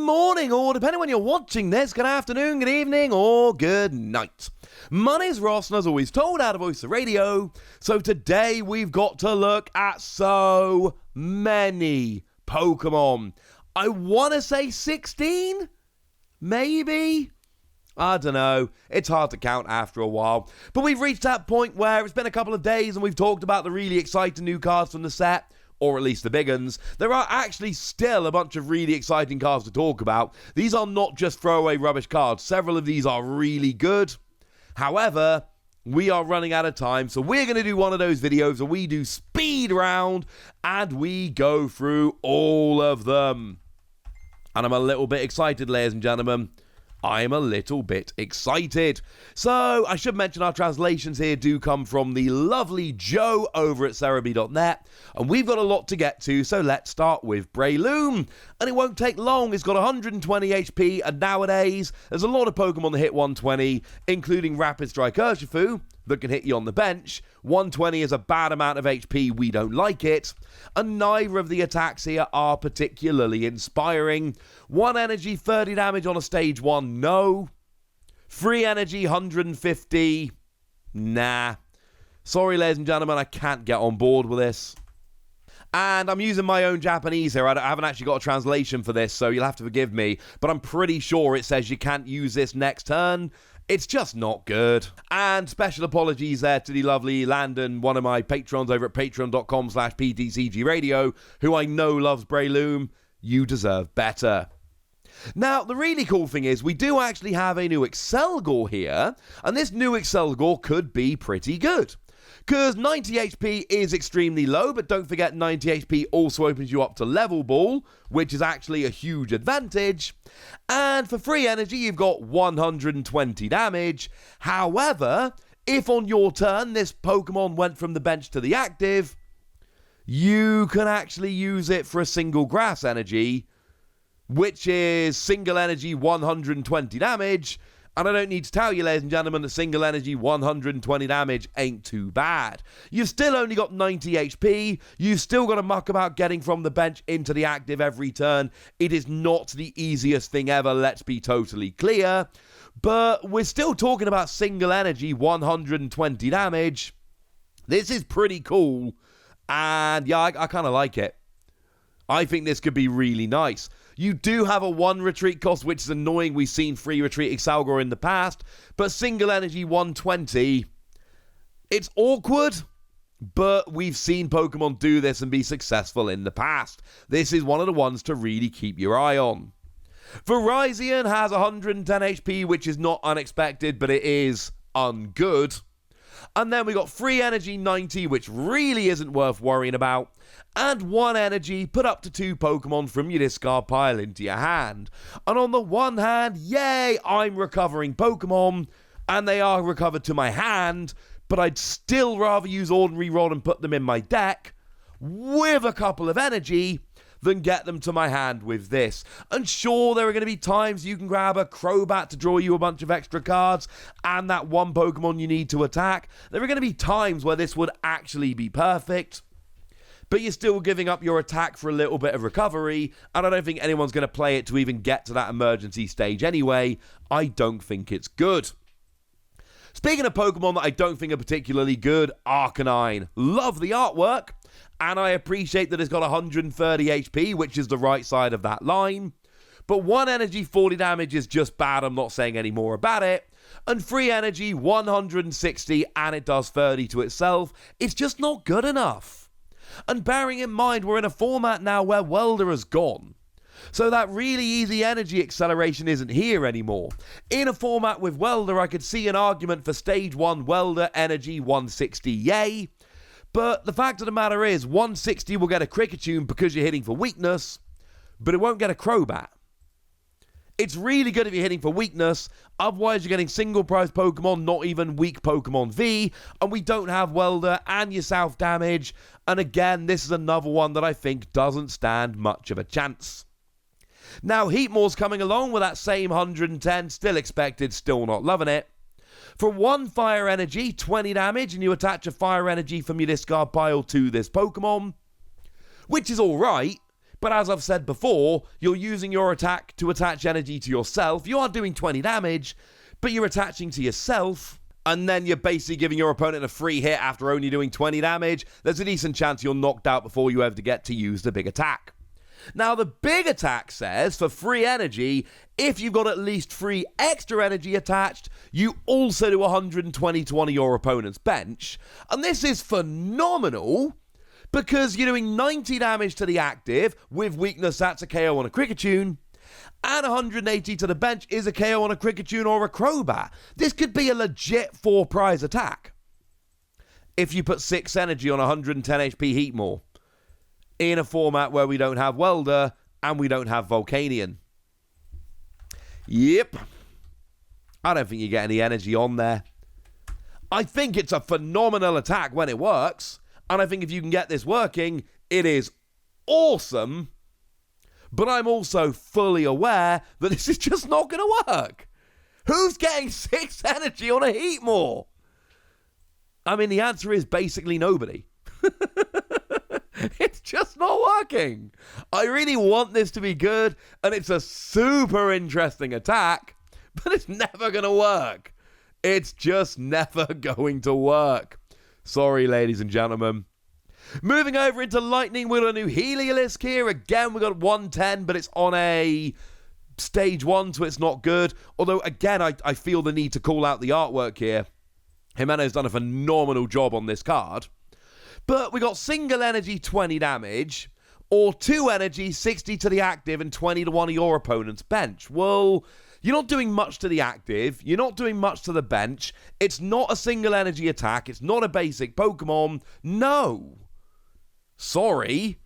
morning, or depending when you're watching this, good afternoon, good evening, or good night. My name's Ross, and as always told out of Voice of Radio, so today we've got to look at so many Pokemon. I want to say 16? Maybe? I don't know. It's hard to count after a while. But we've reached that point where it's been a couple of days and we've talked about the really exciting new cards from the set, or at least the big uns. There are actually still a bunch of really exciting cards to talk about. These are not just throwaway rubbish cards. Several of these are really good. However, we are running out of time, so we're going to do one of those videos where we do speed round and we go through all of them. And I'm a little bit excited, ladies and gentlemen. I'm a little bit excited. So, I should mention our translations here do come from the lovely Joe over at Cerebi.net, and we've got a lot to get to, so let's start with Breloom. And it won't take long. It's got 120 HP, and nowadays, there's a lot of Pokemon that hit 120, including Rapid Strike Urshifu, that can hit you on the bench. 120 is a bad amount of HP, we don't like it. And neither of the attacks here are particularly inspiring. 1 energy, 30 damage on a stage 1, no. 3 energy, 150, nah. Sorry, ladies and gentlemen, I can't get on board with this. And I'm using my own Japanese here. I haven't actually got a translation for this, so you'll have to forgive me. But I'm pretty sure it says you can't use this next turn. It's just not good. And special apologies there to the lovely Landon, one of my patrons over at patreon.com/PTCGradio, who I know loves Breloom. You deserve better. Now, the really cool thing is we do actually have a new Accelgor here, and this new Accelgor could be pretty good. Because 90 HP is extremely low, but don't forget 90 HP also opens you up to Level Ball, which is actually a huge advantage. And for free energy, you've got 120 damage. However, if on your turn this Pokemon went from the bench to the active, you can actually use it for a single grass energy, which is single energy 120 damage. And I don't need to tell you, ladies and gentlemen, that single energy 120 damage ain't too bad. You've still only got 90 HP. You've still got to muck about getting from the bench into the active every turn. It is not the easiest thing ever, let's be totally clear. But we're still talking about single energy 120 damage. This is pretty cool. And yeah, I kind of like it. I think this could be really nice. You do have a 1 retreat cost, which is annoying. We've seen free retreat Accelgor in the past. But single energy 120, it's awkward, but we've seen Pokemon do this and be successful in the past. This is one of the ones to really keep your eye on. VIRIZION has 110 HP, which is not unexpected, but it is ungood. And then we got free energy 90, which really isn't worth worrying about. And 1 energy, put up to 2 Pokemon from your discard pile into your hand. And on the one hand, yay, I'm recovering Pokemon, and they are recovered to my hand, but I'd still rather use Ordinary Rod and put them in my deck with a couple of energy than get them to my hand with this. And sure, there are going to be times you can grab a Crobat to draw you a bunch of extra cards and that 1 Pokemon you need to attack. There are going to be times where this would actually be perfect, but you're still giving up your attack for a little bit of recovery, and I don't think anyone's going to play it to even get to that emergency stage anyway. I don't think it's good. Speaking of Pokemon that I don't think are particularly good, Arcanine. Love the artwork, and I appreciate that it's got 130 HP, which is the right side of that line. But 1 energy, 40 damage is just bad. I'm not saying any more about it. And free energy, 160, and it does 30 to itself. It's just not good enough. And bearing in mind, we're in a format now where Welder has gone. So that really easy energy acceleration isn't here anymore. In a format with Welder, I could see an argument for stage 1 Welder energy 160, yay. But the fact of the matter is, 160 will get a Kricketune because you're hitting for weakness, but it won't get a Crobat. It's really good if you're hitting for weakness, otherwise you're getting single prize Pokemon, not even weak Pokemon V, and we don't have Welder and your self damage, and again, this is another one that I think doesn't stand much of a chance. Now, Heatmor's coming along with that same 110, still expected, still not loving it. For 1 fire energy, 20 damage, and you attach a fire energy from your discard pile to this Pokemon, which is alright, But as I've said before, you're using your attack to attach energy to yourself. You are doing 20 damage, but you're attaching to yourself, and then you're basically giving your opponent a free hit after only doing 20 damage. There's a decent chance you're knocked out before you ever get to use the big attack. Now, the big attack says, for free energy, if you've got at least 3 extra energy attached, you also do 120 to one of your opponent's bench. And this is phenomenal, because you're doing 90 damage to the active, with weakness that's a KO on a Kricketune, and 180 to the bench is a KO on a Kricketune or a Crobat. This could be a legit 4-prize attack. If you put 6 energy on 110 HP Heatmor, in a format where we don't have Welder, and we don't have Volcanion. Yep. I don't think you get any energy on there. I think it's a phenomenal attack when it works, and I think if you can get this working, it is awesome. But I'm also fully aware that this is just not going to work. Who's getting 6 energy on a Heatmor? I mean, the answer is basically nobody. It's just not working. I really want this to be good, and it's a super interesting attack, but it's never going to work. It's just never going to work. Sorry, ladies and gentlemen. Moving over into Lightning, we've got a new Heliolisk here. Again, we got 110, but it's on a stage 1, so it's not good. Although, again, I feel the need to call out the artwork here. Jimene's done a phenomenal job on this card. But we got single energy, 20 damage, or 2 energy, 60 to the active, and 20 to one of your opponent's bench. Well, you're not doing much to the active, you're not doing much to the bench, it's not a single energy attack, it's not a basic Pokemon, no. Sorry.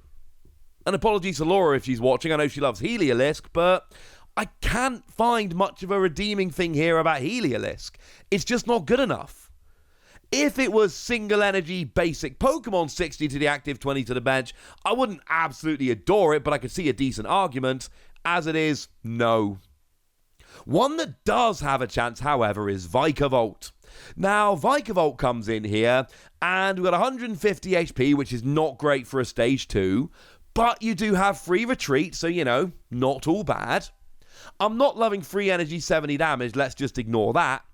And apologies to Laura if she's watching, I know she loves Heliolisk, but I can't find much of a redeeming thing here about Heliolisk. It's just not good enough. If it was single energy basic Pokemon, 60 to the active, 20 to the bench, I wouldn't absolutely adore it, but I could see a decent argument. As it is, no. One that does have a chance, however, is Vikavolt. Now, Vikavolt comes in here, and we've got 150 HP, which is not great for a stage 2, but you do have free retreat, so, you know, not all bad. I'm not loving free energy, 70 damage, let's just ignore that.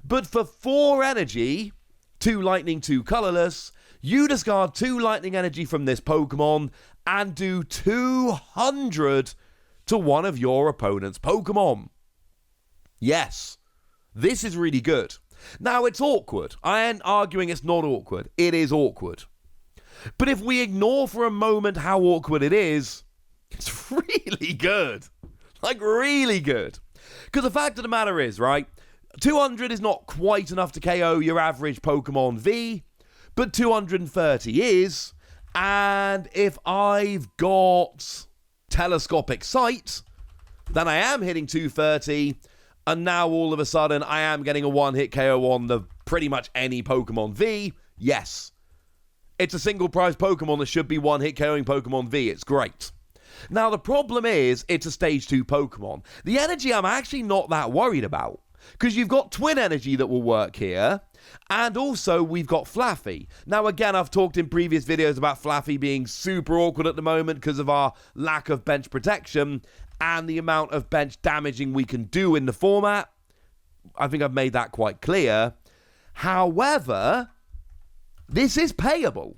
But for 4 energy, 2 lightning, 2 colorless, you discard 2 lightning energy from this Pokemon and do 200 to one of your opponent's Pokemon. Yes, this is really good. Now, it's awkward. I ain't arguing it's not awkward. It is awkward. But if we ignore for a moment how awkward it is, it's really good. Like, really good. Because the fact of the matter is, right, 200 is not quite enough to KO your average Pokemon V, but 230 is, and if I've got telescopic sight, then I am hitting 230, and now all of a sudden I am getting a one-hit KO on the pretty much any Pokemon V. Yes. It's a single-prize Pokemon that should be one-hit KOing Pokemon V. It's great. Now, the problem is, it's a Stage 2 Pokemon. The energy I'm actually not that worried about, because you've got Twin Energy that will work here, and also we've got Flaffy. Now, again, I've talked in previous videos about Flaffy being super awkward at the moment because of our lack of bench protection and the amount of bench damaging we can do in the format. I think I've made that quite clear. However, this is payable.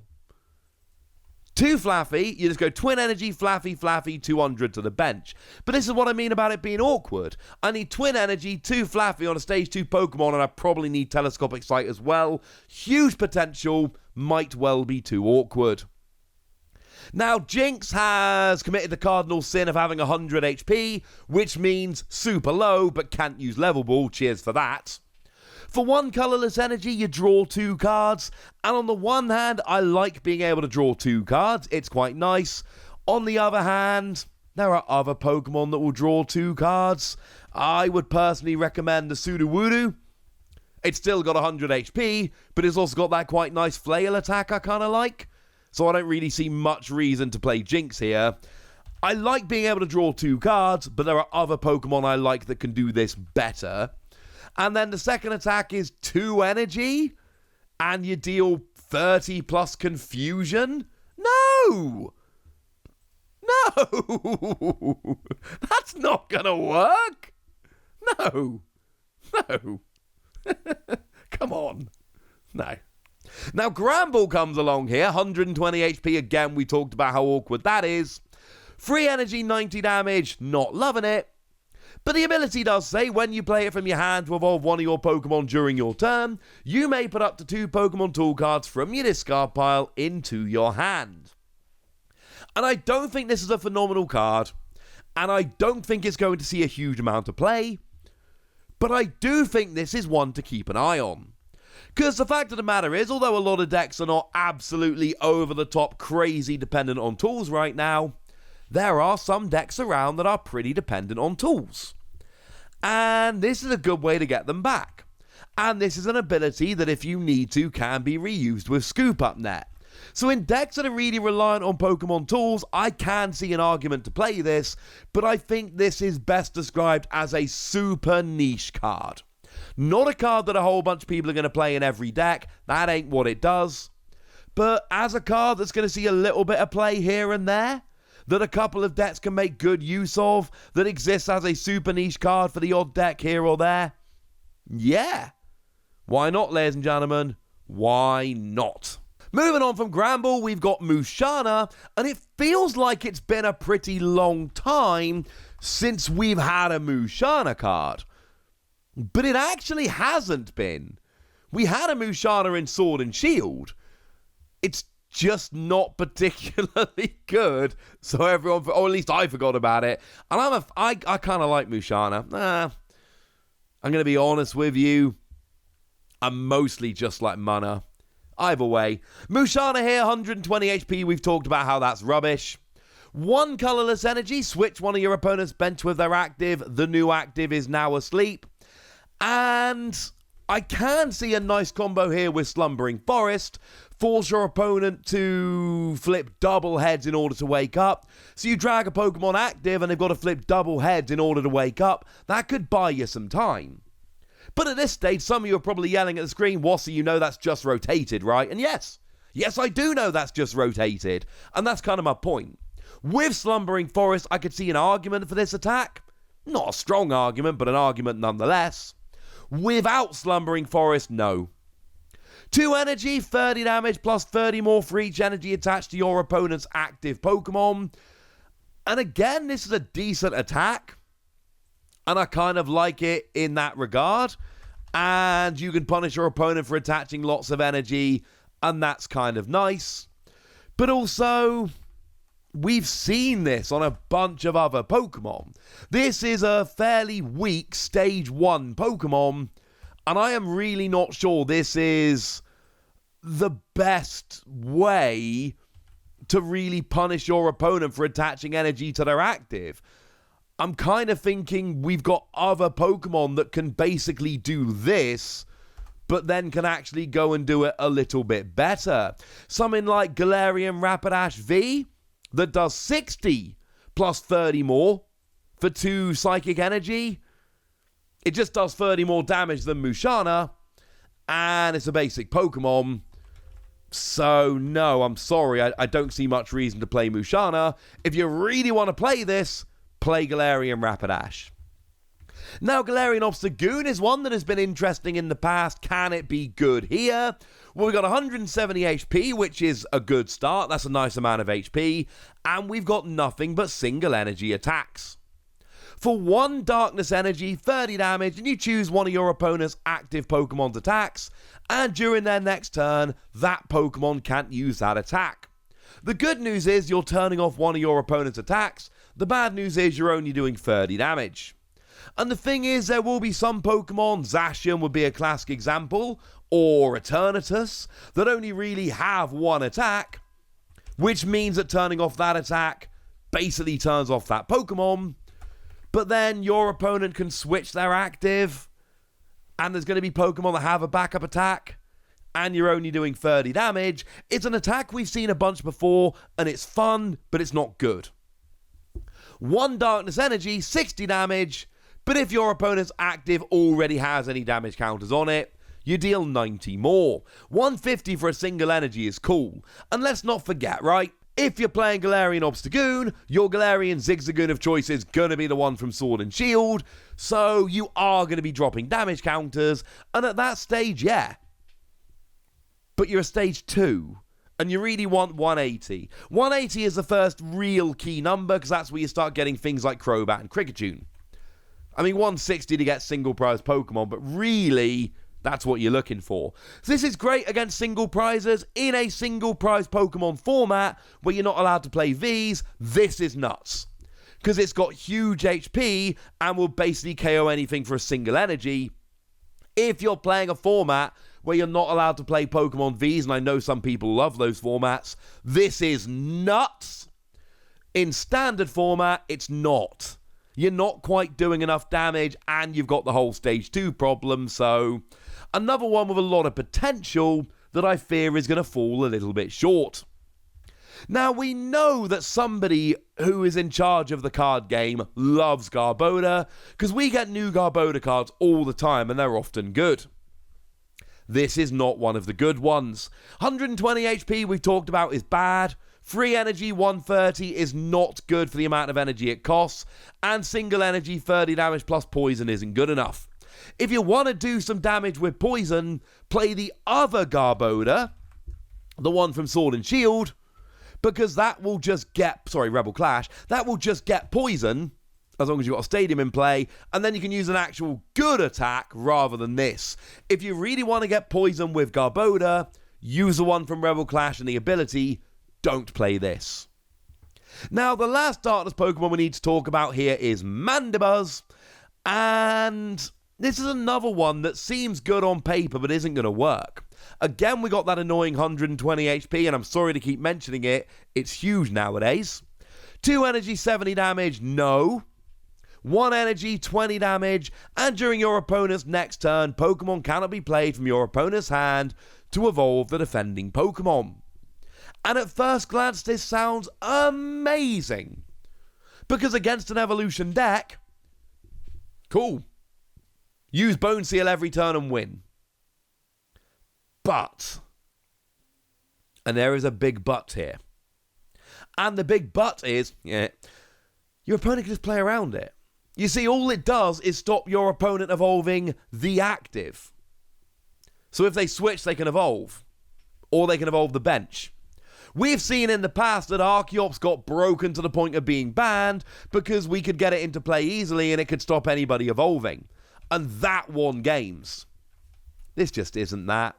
2 Flaffy, you just go Twin Energy, Flaffy, Flaffy, 200 to the bench. But this is what I mean about it being awkward. I need Twin Energy, 2 Flaffy on a Stage 2 Pokemon, and I probably need Telescopic Sight as well. Huge potential, might well be too awkward. Now, Jynx has committed the cardinal sin of having 100 HP, which means super low, but can't use Level Ball. Cheers for that. For 1 colourless energy, you draw 2 cards, and on the one hand, I like being able to draw 2 cards, it's quite nice. On the other hand, there are other Pokemon that will draw 2 cards. I would personally recommend the Sudowoodo. It's still got 100 HP, but it's also got that quite nice flail attack I kind of like, so I don't really see much reason to play Jynx here. I like being able to draw 2 cards, but there are other Pokemon I like that can do this better. And then the second attack is 2 energy, and you deal 30 plus confusion? No! No! That's not gonna work! No! No! Come on. No. Now, Granbull comes along here, 120 HP again. We talked about how awkward that is. 3 energy, 90 damage, not loving it. But the ability does say when you play it from your hand to evolve one of your Pokemon during your turn, you may put up to 2 Pokemon tool cards from your discard pile into your hand. And I don't think this is a phenomenal card, and I don't think it's going to see a huge amount of play, but I do think this is one to keep an eye on. Because the fact of the matter is, although a lot of decks are not absolutely over-the-top crazy dependent on tools right now, there are some decks around that are pretty dependent on tools. And this is a good way to get them back. And this is an ability that, if you need to, can be reused with Scoop Up Net. So in decks that are really reliant on Pokemon tools, I can see an argument to play this, but I think this is best described as a super niche card. Not a card that a whole bunch of people are going to play in every deck. That ain't what it does. But as a card that's going to see a little bit of play here and there, that a couple of decks can make good use of, that exists as a super niche card for the odd deck here or there, yeah. Why not, ladies and gentlemen? Why not? Moving on from Granbull, we've got Musharna, and it feels like it's been a pretty long time since we've had a Musharna card. But it actually hasn't been. We had a Musharna in Sword and Shield. It's just not particularly good, so everyone, or at least I forgot about it. And I kind of like Musharna. I'm going to be honest with you. I'm mostly just like Mana. Either way, Musharna here, 120 HP. We've talked about how that's rubbish. 1 colorless energy. Switch one of your opponent's bench with their active. The new active is now asleep. And I can see a nice combo here with Slumbering Forest. Force your opponent to flip double heads in order to wake up. So you drag a Pokemon active and they've got to flip double heads in order to wake up. That could buy you some time. But at this stage, some of you are probably yelling at the screen, Wassy, you know that's just rotated, right? And yes, I do know that's just rotated. And that's kind of my point. With Slumbering Forest, I could see an argument for this attack. Not a strong argument, but an argument nonetheless. Without Slumbering Forest, no. 2 energy, 30 damage, plus 30 more for each energy attached to your opponent's active Pokemon. And again, this is a decent attack. And I kind of like it in that regard. And you can punish your opponent for attaching lots of energy, and that's kind of nice. But also, we've seen this on a bunch of other Pokemon. This is a fairly weak Stage 1 Pokemon, and I am really not sure this is the best way to really punish your opponent for attaching energy to their active. I'm kind of thinking we've got other Pokemon that can basically do this, but then can actually go and do it a little bit better. Something like Galarian Rapidash V that does 60 plus 30 more for 2 Psychic Energy. It just does 30 more damage than Musharna, and it's a basic Pokemon. So no, I'm sorry, I don't see much reason to play Musharna. If you really want to play this, play Galarian Rapidash. Now, Galarian Obstagoon is one that has been interesting in the past. Can it be good here? Well, we've got 170 HP, which is a good start. That's a nice amount of HP. And we've got nothing but single energy attacks. For 1 Darkness Energy, 30 damage, and you choose one of your opponent's active Pokemon's attacks, and during their next turn, that Pokemon can't use that attack. The good news is you're turning off one of your opponent's attacks. The bad news is you're only doing 30 damage. And the thing is, there will be some Pokemon, Zacian would be a classic example, or Eternatus, that only really have 1 attack, which means that turning off that attack basically turns off that Pokemon. But then your opponent can switch their active, and there's going to be Pokemon that have a backup attack, and you're only doing 30 damage. It's an attack we've seen a bunch before, and it's fun, but it's not good. 1 Darkness Energy, 60 damage, but if your opponent's active already has any damage counters on it, you deal 90 more. 150 for a single energy is cool. And let's not forget, right? If you're playing Galarian Obstagoon, your Galarian Zigzagoon of choice is going to be the one from Sword and Shield, so you are going to be dropping damage counters, and at that stage, yeah. But you're a stage 2, and you really want 180. 180 is the first real key number, because that's where you start getting things like Crobat and Kricketune. I mean, 160 to get single prize Pokemon, but really, that's what you're looking for. So this is great against single prizes. In a single prize Pokemon format, where you're not allowed to play Vs, this is nuts. Because it's got huge HP, and will basically KO anything for a single energy. If you're playing a format where you're not allowed to play Pokemon Vs, and I know some people love those formats, this is nuts. In standard format, it's not. You're not quite doing enough damage, and you've got the whole stage 2 problem, so another one with a lot of potential that I fear is going to fall a little bit short. Now, we know that somebody who is in charge of the card game loves Garbodor, because we get new Garbodor cards all the time, and they're often good. This is not one of the good ones. 120 HP we've talked about is bad. Free energy 130 is not good for the amount of energy it costs, and single energy 30 damage plus poison isn't good enough. If you want to do some damage with poison, play the other Garbodor, the one from Sword and Shield, because that will just get, Rebel Clash, that will just get poison, as long as you've got a stadium in play, and then you can use an actual good attack rather than this. If you really want to get poison with Garbodor, use the one from Rebel Clash and the ability. Don't play this. Now, the last Darkness Pokemon we need to talk about here is Mandibuzz, and this is another one that seems good on paper but isn't going to work. Again, we got that annoying 120 HP, and I'm sorry to keep mentioning it, it's huge nowadays. 2 energy, 70 damage, no. 1 energy, 20 damage, and during your opponent's next turn, Pokemon cannot be played from your opponent's hand to evolve the defending Pokemon. And at first glance, this sounds amazing. Because against an evolution deck, cool. Use Bone Seal every turn and win. But, and there is a big but here. And the big but is, your opponent can just play around it. You see, all it does is stop your opponent evolving the active. So if they switch, they can evolve. Or they can evolve the bench. We've seen in the past that Archeops got broken to the point of being banned because we could get it into play easily and it could stop anybody evolving. And that won games. This just isn't that.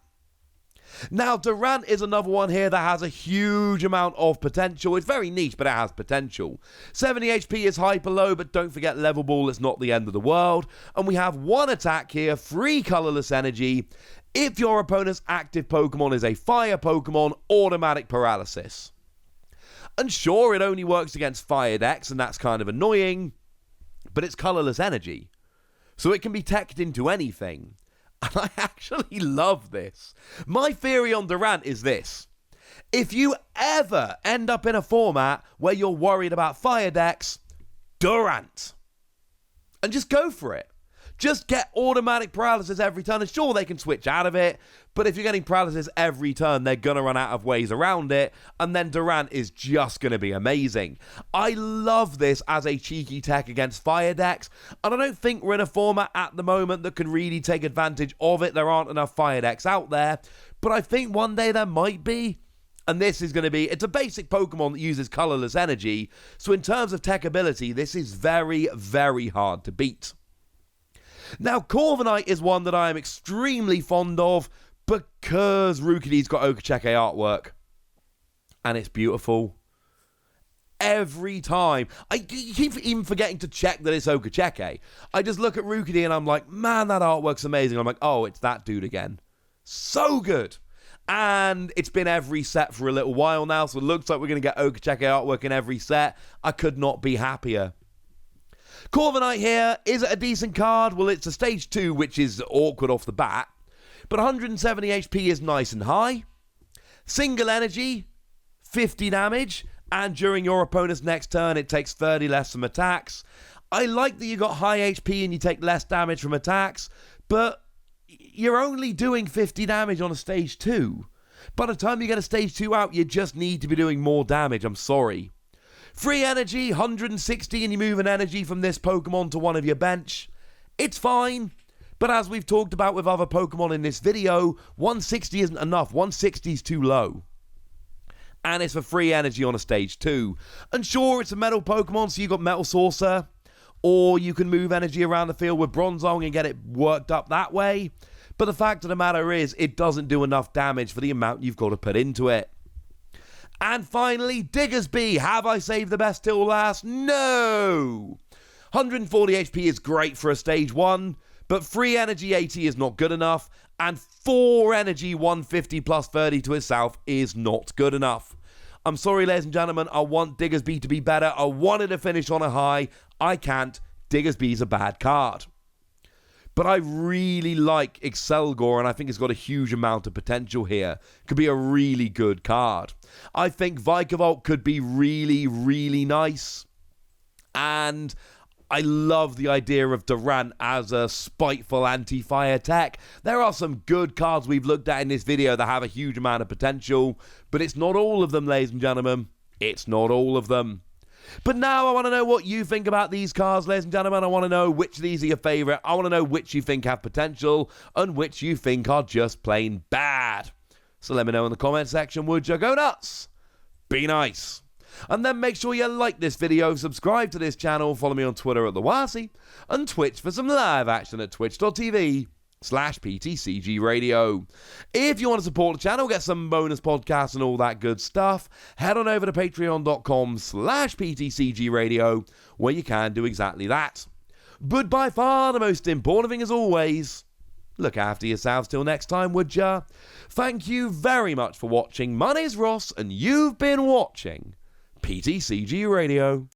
Now, Durant is another one here that has a huge amount of potential. It's very niche, but it has potential. 70 HP is hyper low, but don't forget Level Ball is not the end of the world. And we have 1 attack here, 3 colorless energy. If your opponent's active Pokemon is a fire Pokemon, automatic paralysis. And sure, it only works against fire decks, and that's kind of annoying, but it's colorless energy. So it can be teched into anything. And I actually love this. My theory on Durant is this. If you ever end up in a format where you're worried about fire decks, Durant. And just go for it. Just get automatic paralysis every turn. And sure, they can switch out of it. But if you're getting paralysis every turn, they're going to run out of ways around it. And then Durant is just going to be amazing. I love this as a cheeky tech against fire decks. And I don't think we're in a format at the moment that can really take advantage of it. There aren't enough fire decks out there. But I think one day there might be. And this is going to be, it's a basic Pokemon that uses colorless energy. So in terms of tech ability, this is very, very hard to beat. Now, Corviknight is one that I am extremely fond of because Rookie's got Okacheke artwork. And it's beautiful. Every time. I keep even forgetting to check that it's Okacheke. I just look at Rookie and I'm like, man, that artwork's amazing. I'm like, oh, it's that dude again. So good. And it's been every set for a little while now, so it looks like we're going to get Okacheke artwork in every set. I could not be happier. Corviknight here, is it a decent card? Well, it's a stage 2, which is awkward off the bat. But 170 HP is nice and high. Single energy, 50 damage. And during your opponent's next turn, it takes 30 less from attacks. I like that you got high HP and you take less damage from attacks. But you're only doing 50 damage on a stage 2. By the time you get a stage 2 out, you just need to be doing more damage, I'm sorry. Free energy, 160, and you move an energy from this Pokemon to one of your bench. It's fine, but as we've talked about with other Pokemon in this video, 160 isn't enough, 160 is too low. And it's for free energy on a stage 2. And sure, it's a metal Pokemon, so you've got Metal Saucer, or you can move energy around the field with Bronzong and get it worked up that way. But the fact of the matter is, it doesn't do enough damage for the amount you've got to put into it. And finally, Diggersby. Have I saved the best till last? No! 140 HP is great for a stage 1, but free energy 80 is not good enough, and 4 energy 150 plus 30 to itself is not good enough. I'm sorry, ladies and gentlemen, I want Diggersby to be better. I wanted to finish on a high. I can't. Diggersby's a bad card. But I really like Accelgor, and I think it's got a huge amount of potential here. Could be a really good card. I think Vikavolt could be really, really nice. And I love the idea of Durant as a spiteful anti-fire tech. There are some good cards we've looked at in this video that have a huge amount of potential, but it's not all of them, ladies and gentlemen. It's not all of them. But now I want to know what you think about these cards, ladies and gentlemen. I want to know which of these are your favourite. I want to know which you think have potential and which you think are just plain bad. So let me know in the comment section, would you? Go nuts! Be nice! And then make sure you like this video, subscribe to this channel, follow me on Twitter at TheWasi, and Twitch for some live action at twitch.tv/PTCG Radio. If you want to support the channel, get some bonus podcasts and all that good stuff, head on over to patreon.com/PTCG Radio, where you can do exactly that. But by far the most important thing as always, look after yourselves till next time, would ya? Thank you very much for watching. My name's Ross, and you've been watching PTCG Radio.